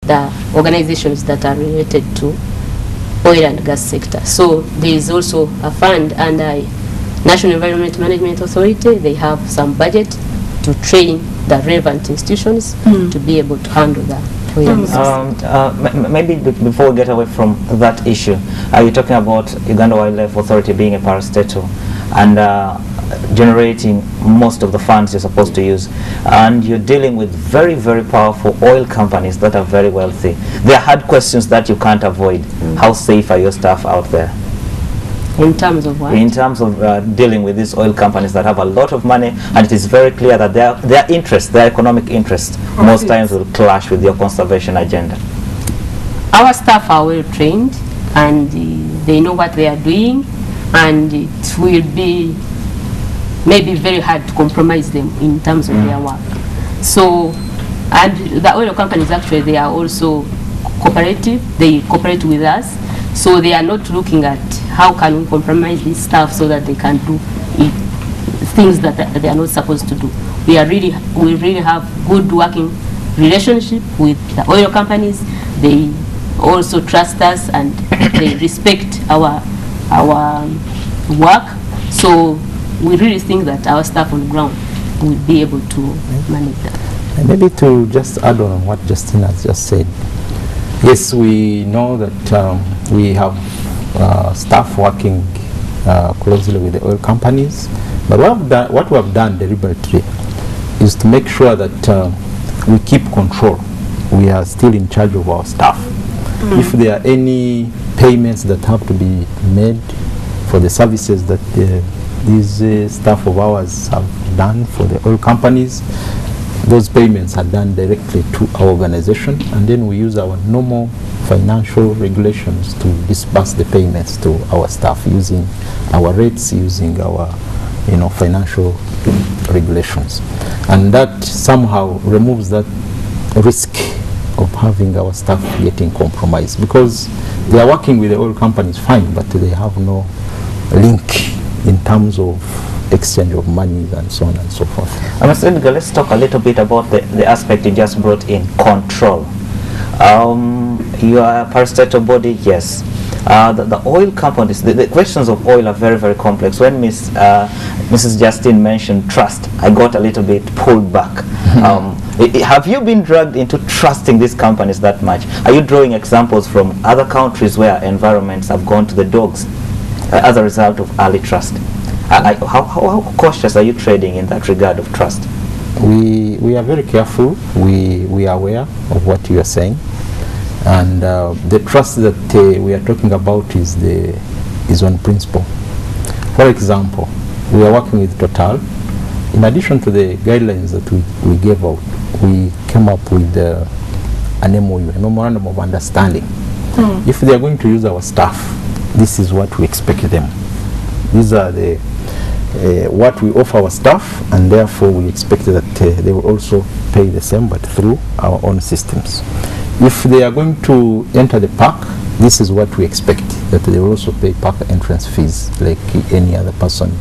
the organizations that are related to oil and gas sector. So there is also a fund under National Environment Management Authority. They have some budget to train the relevant institutions to be able to handle that. Maybe before we get away from that issue, you're talking about Uganda Wildlife Authority being a parastatal and generating most of the funds you're supposed to use, and you're dealing with very, very powerful oil companies that are very wealthy. There are hard questions that you can't avoid. How safe are your staff out there? In terms of what? In terms of dealing with these oil companies that have a lot of money, and it is very clear that their interests, their economic interests, most times will clash with your conservation agenda. Our staff are well trained, and they know what they are doing, and it will be maybe very hard to compromise them in terms of their work. So, and the oil companies actually, they are also cooperative. They cooperate with us. So they are not looking at how can we compromise this stuff so that they can do things that they are not supposed to do. We really have good working relationship with the oil companies. They also trust us and they respect our work. So we really think that our staff on the ground will be able to manage that. And maybe to just add on what Justin has just said. Yes, we know that we have staff working closely with the oil companies, but what we have done deliberately is to make sure that we keep control. We are still in charge of our staff. If there are any payments that have to be made for the services that these staff of ours have done for the oil companies, those payments are done directly to our organization, and then we use our normal financial regulations to disburse the payments to our staff using our rates, using our financial regulations. And that somehow removes that risk of having our staff getting compromised, because they are working with the oil companies fine, but they have no link in terms of exchange of money and so on and so forth. Mr. Edgar, let's talk a little bit about the aspect you just brought in, control. You are a parastatal body, yes. The oil companies, the questions of oil are very, very complex. When Mrs. Justine mentioned trust, I got a little bit pulled back. Have you been dragged into trusting these companies that much? Are you drawing examples from other countries where environments have gone to the dogs as a result of early trust? How cautious are you trading in that regard of trust? We are very careful. We are aware of what you are saying, and the trust that we are talking about is on principle. For example, we are working with Total. In addition to the guidelines that we gave out, we came up with an MOU, a memorandum of understanding. If they are going to use our staff, this is what we expect them. These are what we offer our staff, and therefore we expect that they will also pay the same, but through our own systems. If they are going to enter the park, this is what we expect, that they will also pay park entrance fees like any other person.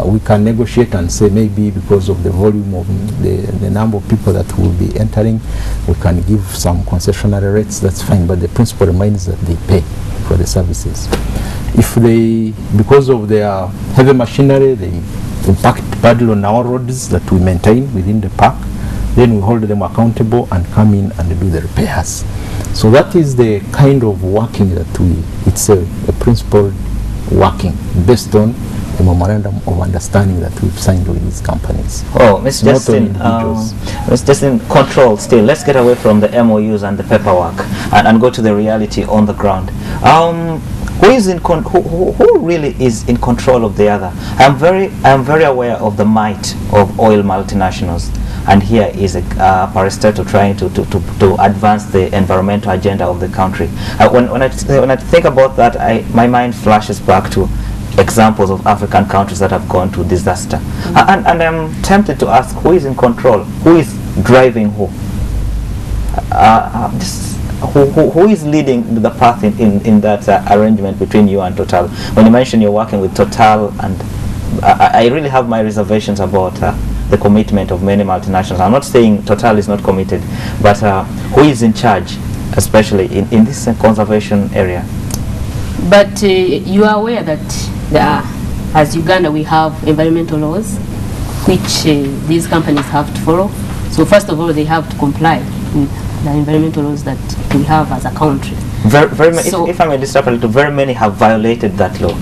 We can negotiate and say maybe because of the volume of the number of people that will be entering, we can give some concessionary rates, that's fine, but the principle remains that they pay for the services. If they, because of their heavy machinery, they impact badly on our roads that we maintain within the park, then we hold them accountable and come in and do the repairs. So that is the kind of working that it's a principled working based on a memorandum of understanding that we've signed with these companies. Oh, Ms. Justin, Ms. Justin, control still. Let's get away from the MOUs and the paperwork and go to the reality on the ground. Who really is in control of the other? I am very aware of the might of oil multinationals, and here is a parastatal trying to advance the environmental agenda of the country. When I think about that, my mind flashes back to examples of African countries that have gone to disaster, and I'm tempted to ask, who is in control? Who is driving who? Who is leading the path in that arrangement between you and Total? When you mention you're working with Total, and I really have my reservations about the commitment of many multinationals. I'm not saying Total is not committed, but who is in charge, especially in this conservation area? But you are aware that as Uganda we have environmental laws which these companies have to follow. So first of all, they have to comply with the environmental laws that we have as a country. If I may disturb a little, very many have violated that law.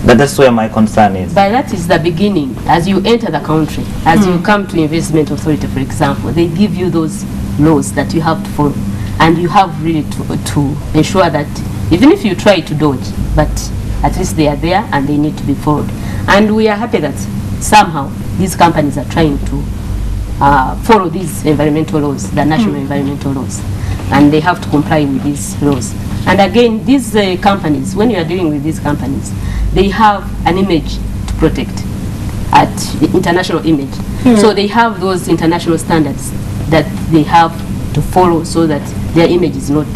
That's where my concern is. But that is the beginning. As you enter the country, as you come to investment authority, for example, they give you those laws that you have to follow. And you have really to ensure that even if you try to dodge, but at least they are there and they need to be followed. And we are happy that somehow these companies are trying to follow these environmental laws, the national environmental laws. And they have to comply with these laws. And again, these companies, when you are dealing with these companies, they have an image to protect, at the international image. So they have those international standards that they have to follow so that their image is not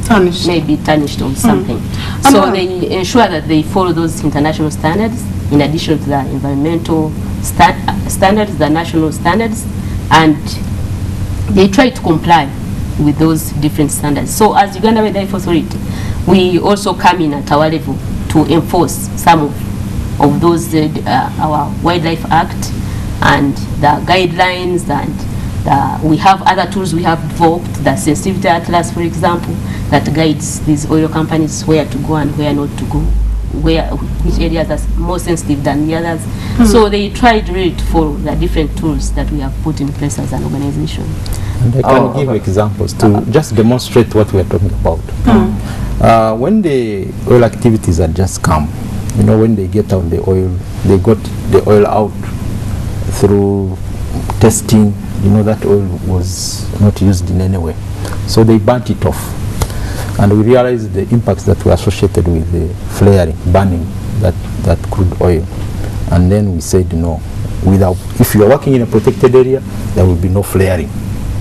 tarnished. Maybe tarnished or something. So they ensure that they follow those international standards in addition to the environmental standards, the national standards, and they try to comply with those different standards. So as Uganda Wildlife Authority, we also come in at our level to enforce some of those, our Wildlife Act and the guidelines, and we have other tools we have developed, the sensitivity atlas, for example, that guides these oil companies where to go and where not to go, which areas are more sensitive than the others. So they tried really to follow the different tools that we have put in place as an organization. And I can give examples to just demonstrate what we are talking about. When the oil activities had just come, when they get out the oil, they got the oil out through testing, that oil was not used in any way. So they burnt it off. And we realized the impacts that were associated with the flaring, burning that crude oil. And then we said, no, if you are working in a protected area, there will be no flaring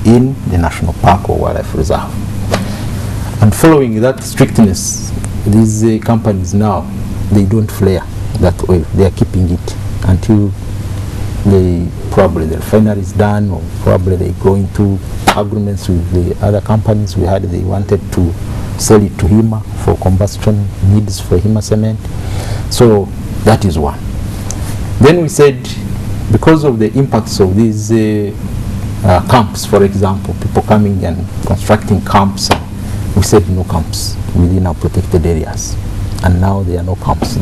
in the national park or wildlife reserve. And following that strictness, these companies now, they don't flare that oil. They are keeping it until probably the refinery is done, or probably they go into agreements with the other companies. We heard they wanted to sell it to HIMA for combustion needs for HIMA cement. So that is one. Then we said, because of the impacts of these camps, for example, people coming and constructing camps, we said no camps within our protected areas. And now there are no camps.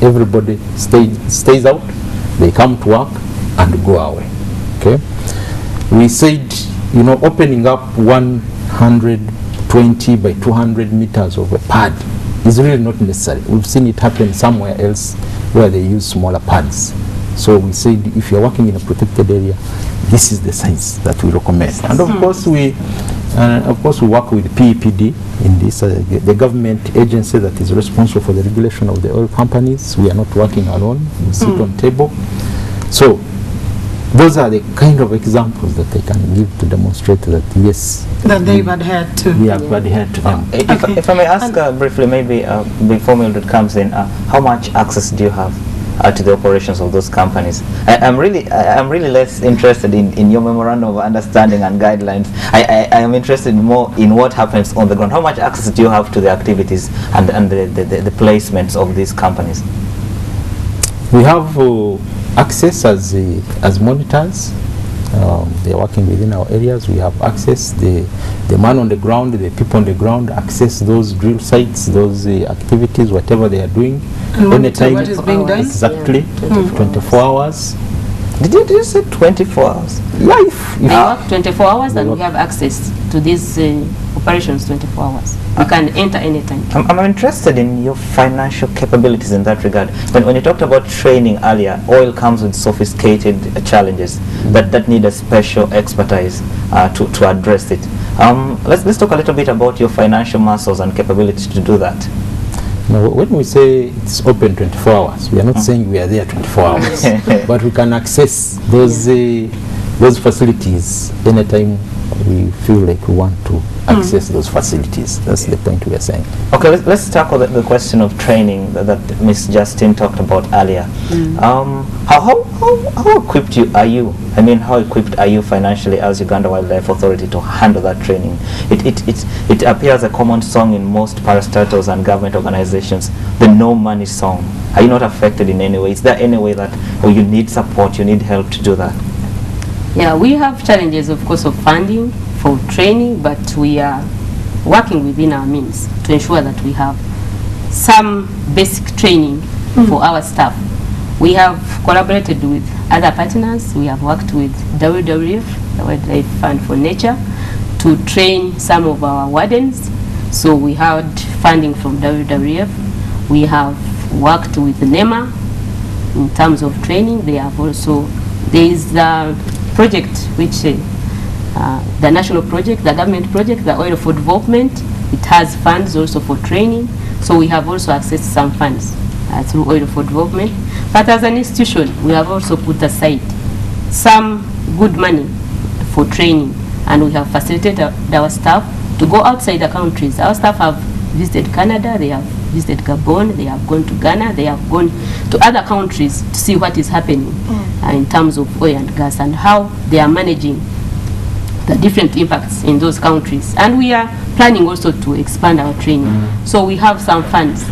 Everybody stays out, they come to work and go away. Okay? We said, opening up 120 by 200 meters of a pad is really not necessary. We've seen it happen somewhere else where they use smaller pads. So we said, if you're working in a protected area, this is the size that we recommend. And of course we work with PEPD in this, the government agency that is responsible for the regulation of the oil companies. We are not working alone. We sit on table. So those are the kind of examples that I can give to demonstrate that, yes, that they've adhered to. We have adhered to them. If I may ask briefly, maybe before Mildred comes in, how much access do you have to the operations of those companies? I'm really less interested in your memorandum of understanding and guidelines. I am interested more in what happens on the ground. How much access do you have to the activities and the placements of these companies? We have access as monitors. They are working within our areas. We have access. The man on the ground, the people on the ground access those drill sites, those activities, whatever they are doing. And anytime, what is being done? Exactly, 24 hours. Did you say 24 hours? Life. They work 24 hours and we have access to these operations 24 hours. You can enter anytime. I'm interested in your financial capabilities in that regard. When you talked about training earlier, oil comes with sophisticated challenges that need a special expertise to address it. Let's talk a little bit about your financial muscles and capabilities to do that. Now, when we say it's open 24 hours, we are not saying we are there 24 hours, but we can access those facilities anytime we feel like we want to access those facilities. That's the point we are saying. Okay, let's tackle the question of training that Ms. Justine talked about earlier. How how equipped are you? I mean, how equipped are you financially as Uganda Wildlife Authority to handle that training? It appears a common song in most parastatals and government organizations, the no money song. Are you not affected in any way? Is there any way that you need support, you need help to do that? Yeah, we have challenges, of course, of funding for training, but we are working within our means to ensure that we have some basic training for our staff. We have collaborated with other partners. We have worked with WWF, the Wildlife Fund for Nature, to train some of our wardens. So we had funding from WWF. We have worked with NEMA in terms of training. They have also, there is the project which, the national project, the government project, the Oil for Development. It has funds also for training. So we have also accessed some funds through Oil for Development. But as an institution, we have also put aside some good money for training, and we have facilitated our staff to go outside the countries. Our staff have visited Canada, they have visited Gabon, they have gone to Ghana, they have gone to other countries to see what is happening in terms of oil and gas and how they are managing the different impacts in those countries. And we are planning also to expand our training. So we have some funds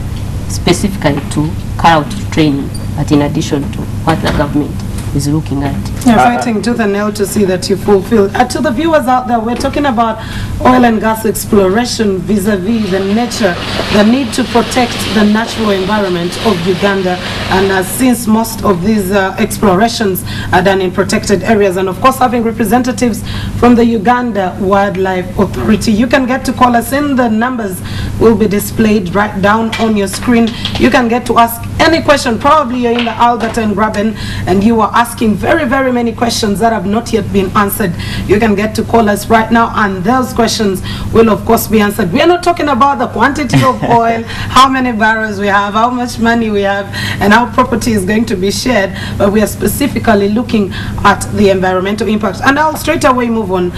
specifically to carry out training, but in addition to what the government is looking at. You're fighting tooth and nail to see that you fulfill. To the viewers out there, we're talking about oil and gas exploration vis-a-vis the nature, the need to protect the natural environment of Uganda. And since most of these explorations are done in protected areas, and of course having representatives from the Uganda Wildlife Authority, you can get to call us in. The numbers will be displayed right down on your screen. You can get to ask any question. Probably you're in the Albert and Graben and you are asking very, very many questions that have not yet been answered. You can get to call us right now and those questions will of course be answered. We are not talking about the quantity of oil, how many barrels we have, how much money we have, and how property is going to be shared, but we are specifically looking at the environmental impact. And I'll straight away move on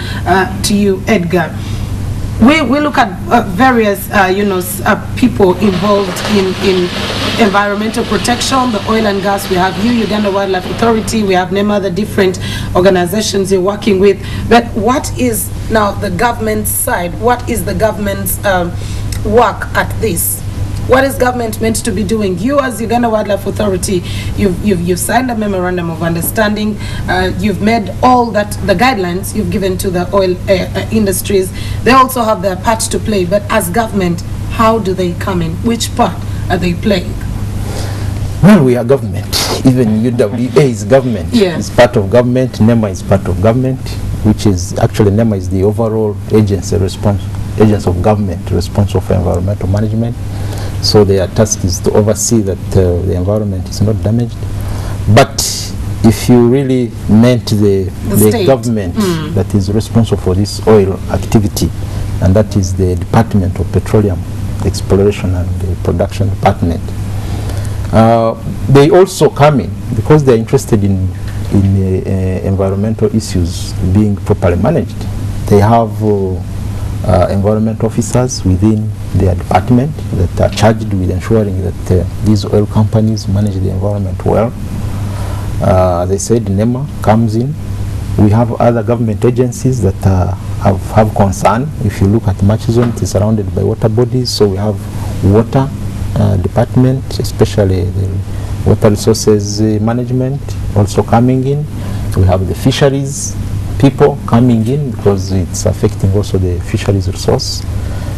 to you, Edgar. We look at various people involved in environmental protection, the oil and gas. We have Uganda Wildlife Authority, we have NEMA, the different organizations you're working with. But what is now the government's side? What is the government's work at this? What is government meant to be doing? You as Uganda Wildlife Authority, you've signed a memorandum of understanding. You've made all that, the guidelines you've given to the oil industries. They also have their part to play. But as government, how do they come in? Which part are they playing? Well, we are government. Even UWA is government. Yeah. It's part of government. NEMA is part of government, which is actually NEMA is the overall agency of government responsible for environmental management. So their task is to oversee that the environment is not damaged. But if you really meant the government that is responsible for this oil activity, and that is the Department of Petroleum Exploration and the Production Department, they also come in because they are interested in environmental issues being properly managed. They have environment officers within their department that are charged with ensuring that these oil companies manage the environment well. As I said, NEMA comes in. We have other government agencies that have concern. If you look at Machizon, it is surrounded by water bodies, so we have water department, especially the water resources management also coming in. We have the fisheries people coming in because it's affecting also the fisheries resource.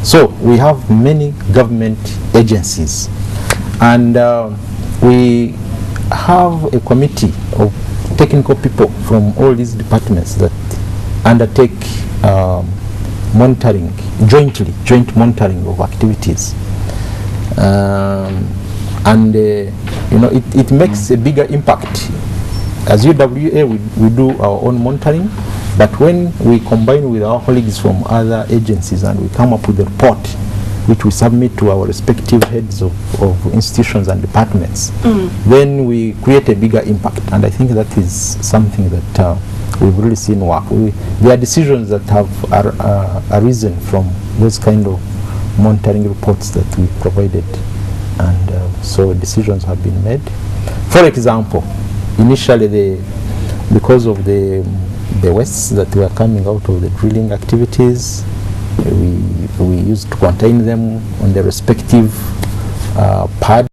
So we have many government agencies, and we have a committee of technical people from all these departments that undertake monitoring, joint monitoring of activities. It makes a bigger impact. As UWA, we do our own monitoring, but when we combine with our colleagues from other agencies and we come up with a report which we submit to our respective heads of institutions and departments, then we create a bigger impact. And I think that is something that we've really seen work. There are decisions that have arisen from those kind of monitoring reports that we provided, and so decisions have been made. For example, initially because of the wastes that were coming out of the drilling activities, we used to contain them on the respective pads.